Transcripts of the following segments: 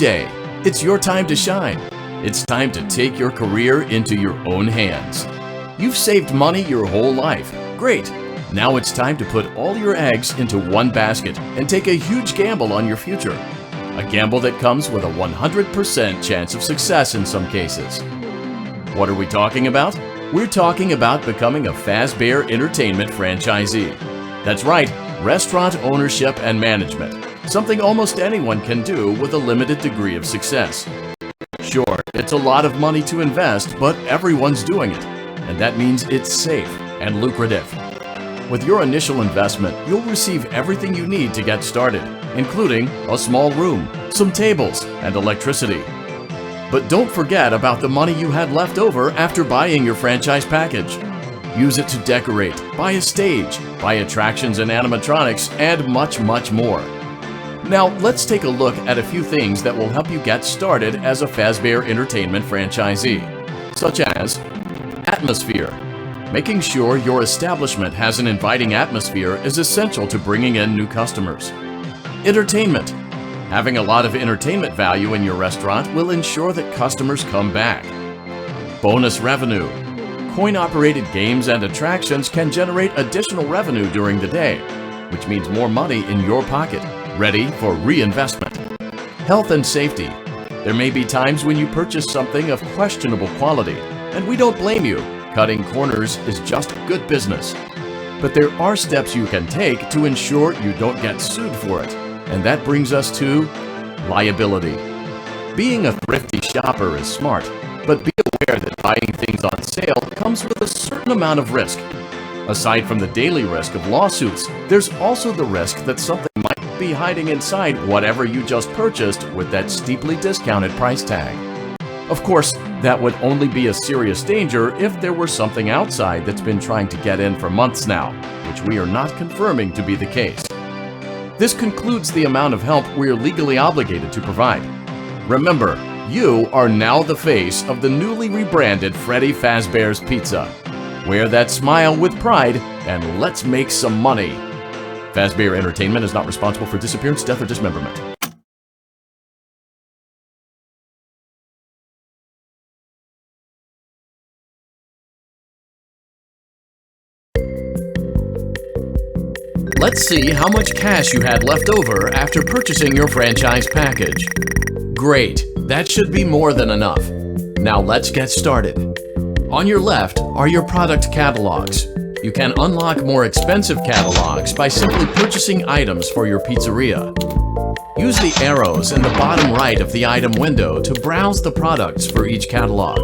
day. It's your time to shine. It's time to take your career into your own hands. You've saved money your whole life. Great. Now it's time to put all your eggs into one basket and take a huge gamble on your future. A gamble that comes with a 100% chance of success in some cases. What are we talking about? We're talking about becoming a Fazbear Entertainment franchisee. That's right, restaurant ownership and management. Something almost anyone can do with a limited degree of success. Sure, it's a lot of money to invest, but everyone's doing it. And that means it's safe and lucrative. With your initial investment, you'll receive everything you need to get started, including a small room, some tables, and electricity. But don't forget about the money you had left over after buying your franchise package. Use it to decorate, buy a stage, buy attractions and animatronics, and much, much more. Now, let's take a look at a few things that will help you get started as a Fazbear Entertainment franchisee, such as atmosphere. Making sure your establishment has an inviting atmosphere is essential to bringing in new customers. Entertainment. Having a lot of entertainment value in your restaurant will ensure that customers come back. Bonus revenue. Coin-operated games and attractions can generate additional revenue during the day, which means more money in your pocket, ready for reinvestment. Health and safety. There may be times when you purchase something of questionable quality, and we don't blame you. Cutting corners is just good business. But there are steps you can take to ensure you don't get sued for it, and that brings us to liability. Being a thrifty shopper is smart, but be aware that buying things on sale comes with a certain amount of risk. Aside from the daily risk of lawsuits, there's also the risk that something might be hiding inside whatever you just purchased with that steeply discounted price tag. Of course, that would only be a serious danger if there were something outside that's been trying to get in for months now, which we are not confirming to be the case. This concludes the amount of help we are legally obligated to provide. Remember, you are now the face of the newly rebranded Freddy Fazbear's Pizza. Wear that smile with pride and let's make some money. Fazbear Entertainment is not responsible for disappearance, death, or dismemberment. Let's see how much cash you had left over after purchasing your franchise package. Great, that should be more than enough. Now let's get started. On your left are your product catalogs. You can unlock more expensive catalogs by simply purchasing items for your pizzeria. Use the arrows in the bottom right of the item window to browse the products for each catalog.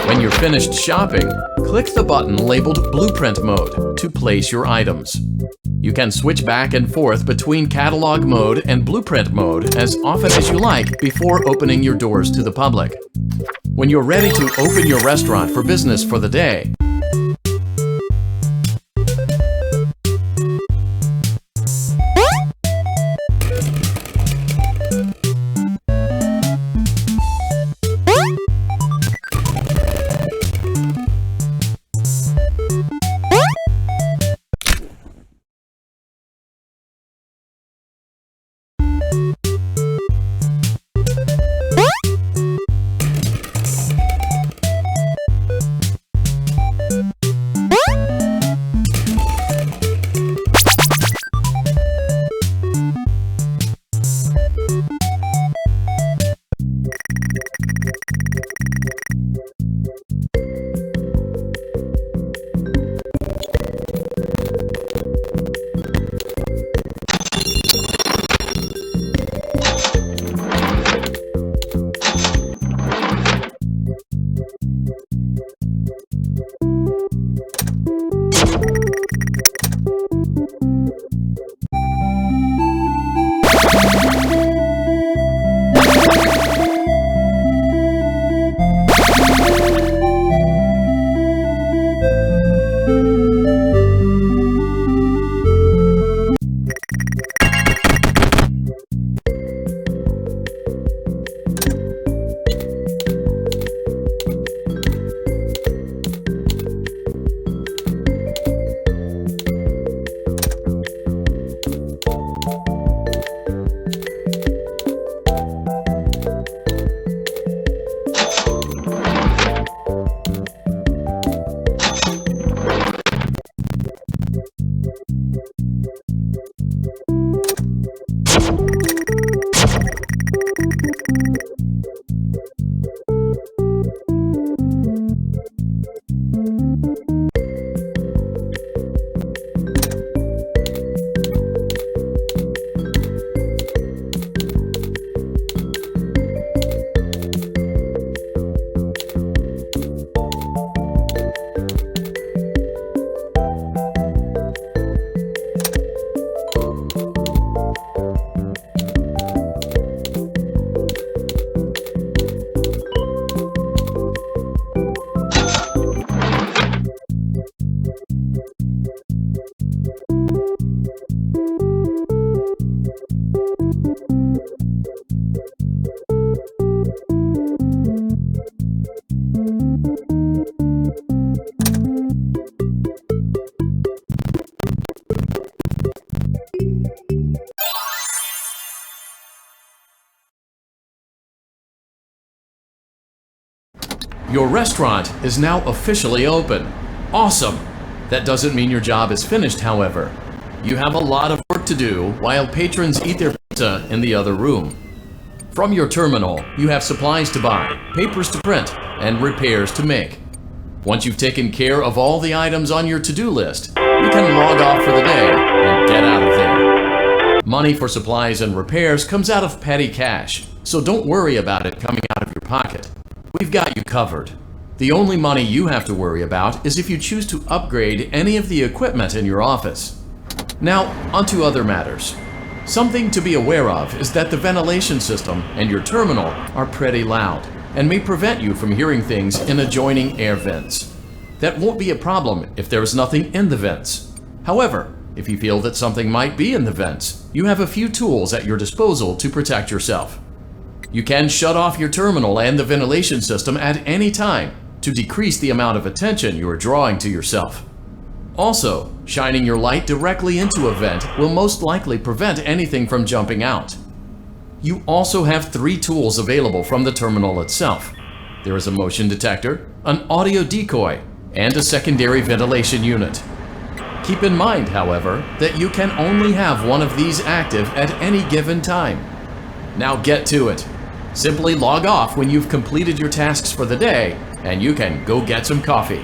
When you're finished shopping, click the button labeled Blueprint Mode to place your items. You can switch back and forth between Catalog Mode and Blueprint Mode as often as you like before opening your doors to the public. When you're ready to open your restaurant for business for the day, Your restaurant is now officially open. Awesome! That doesn't mean your job is finished, however. You have a lot of work to do while patrons eat their pizza in the other room. From your terminal, you have supplies to buy, papers to print, and repairs to make. Once you've taken care of all the items on your to-do list, you can log off for the day and get out of there. Money for supplies and repairs comes out of petty cash, so don't worry about it coming out of your pocket. We've got you covered. The only money you have to worry about is if you choose to upgrade any of the equipment in your office. Now, onto other matters. Something to be aware of is that the ventilation system and your terminal are pretty loud and may prevent you from hearing things in adjoining air vents. That won't be a problem if there is nothing in the vents. However, if you feel that something might be in the vents, you have a few tools at your disposal to protect yourself. You can shut off your terminal and the ventilation system at any time to decrease the amount of attention you are drawing to yourself. Also, shining your light directly into a vent will most likely prevent anything from jumping out. You also have 3 tools available from the terminal itself. There is a motion detector, an audio decoy, and a secondary ventilation unit. Keep in mind, however, that you can only have one of these active at any given time. Now get to it. Simply log off when you've completed your tasks for the day, and you can go get some coffee.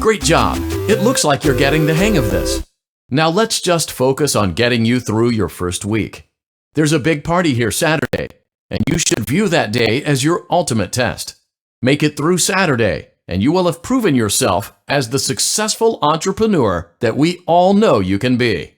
Great job! It looks like you're getting the hang of this. Now let's just focus on getting you through your first week. There's a big party here Saturday, and you should view that day as your ultimate test. Make it through Saturday, and you will have proven yourself as the successful entrepreneur that we all know you can be.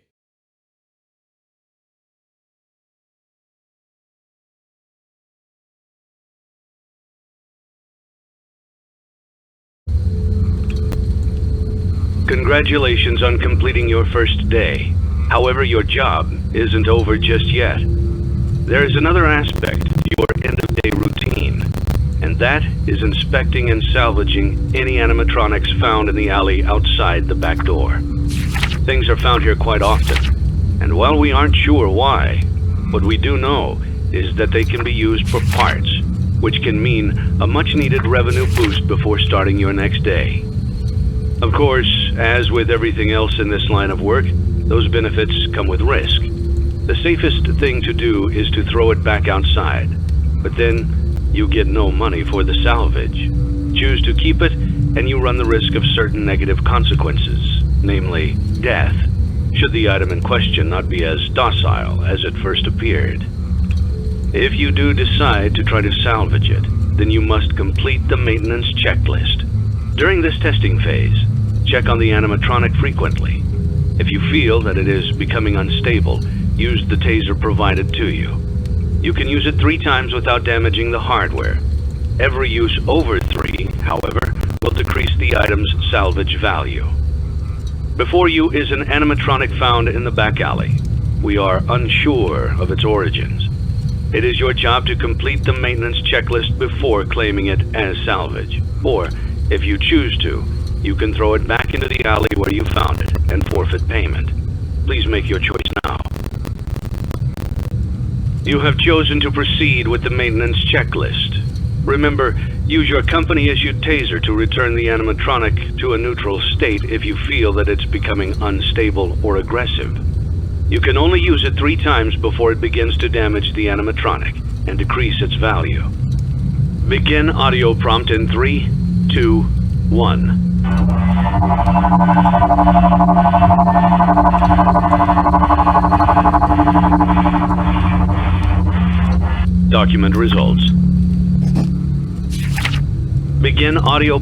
Congratulations on completing your first day. However, your job isn't over just yet. There is another aspect to your end-of-day routine, and that is inspecting and salvaging any animatronics found in the alley outside the back door. Things are found here quite often, and while we aren't sure why, what we do know is that they can be used for parts, which can mean a much-needed revenue boost before starting your next day. Of course, as with everything else in this line of work, those benefits come with risk. The safest thing to do is to throw it back outside, but then you get no money for the salvage. Choose to keep it, and you run the risk of certain negative consequences, namely death, should the item in question not be as docile as it first appeared. If you do decide to try to salvage it, then you must complete the maintenance checklist. During this testing phase, check on the animatronic frequently. If you feel that it is becoming unstable, use the taser provided to you. You can use it 3 times without damaging the hardware. Every use over 3, however, will decrease the item's salvage value. Before you is an animatronic found in the back alley. We are unsure of its origins. It is your job to complete the maintenance checklist before claiming it as salvage. Or, if you choose to, you can throw it back into the alley where you found it and forfeit payment. Please make your choice now. You have chosen to proceed with the maintenance checklist. Remember, use your company-issued taser to return the animatronic to a neutral state if you feel that it's becoming unstable or aggressive. You can only use it 3 times before it begins to damage the animatronic and decrease its value. Begin audio prompt in 3, 2, 1. Document results. Begin audio.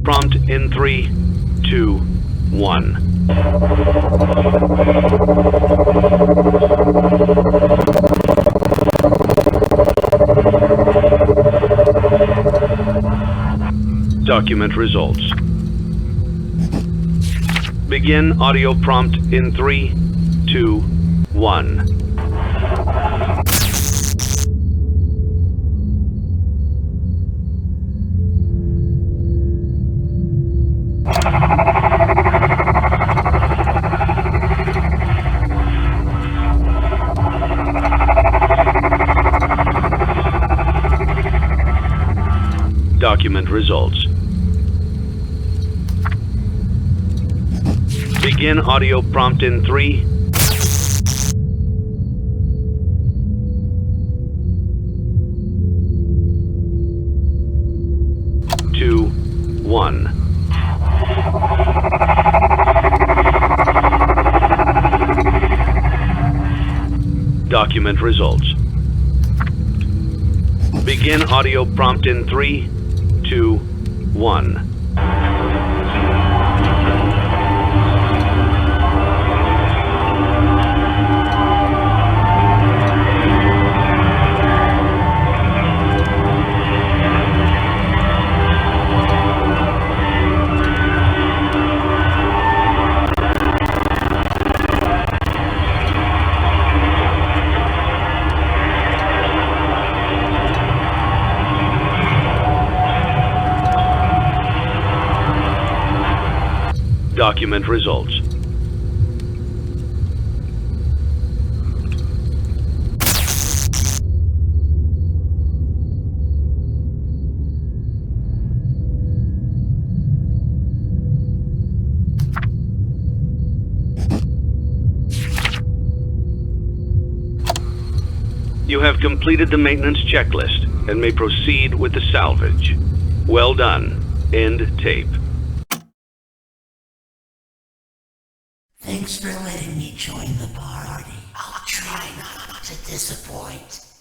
Prompt in 3, 2, 1. Document results. Begin audio prompt in 3, 2, 1. Document results. Begin audio prompt in 3, 2, 1. Document results. Begin audio prompt in 3, 2, 1. Document results. You have completed the maintenance checklist and may proceed with the salvage. Well done. End tape. Thanks for letting me join the party. I'll try not to disappoint.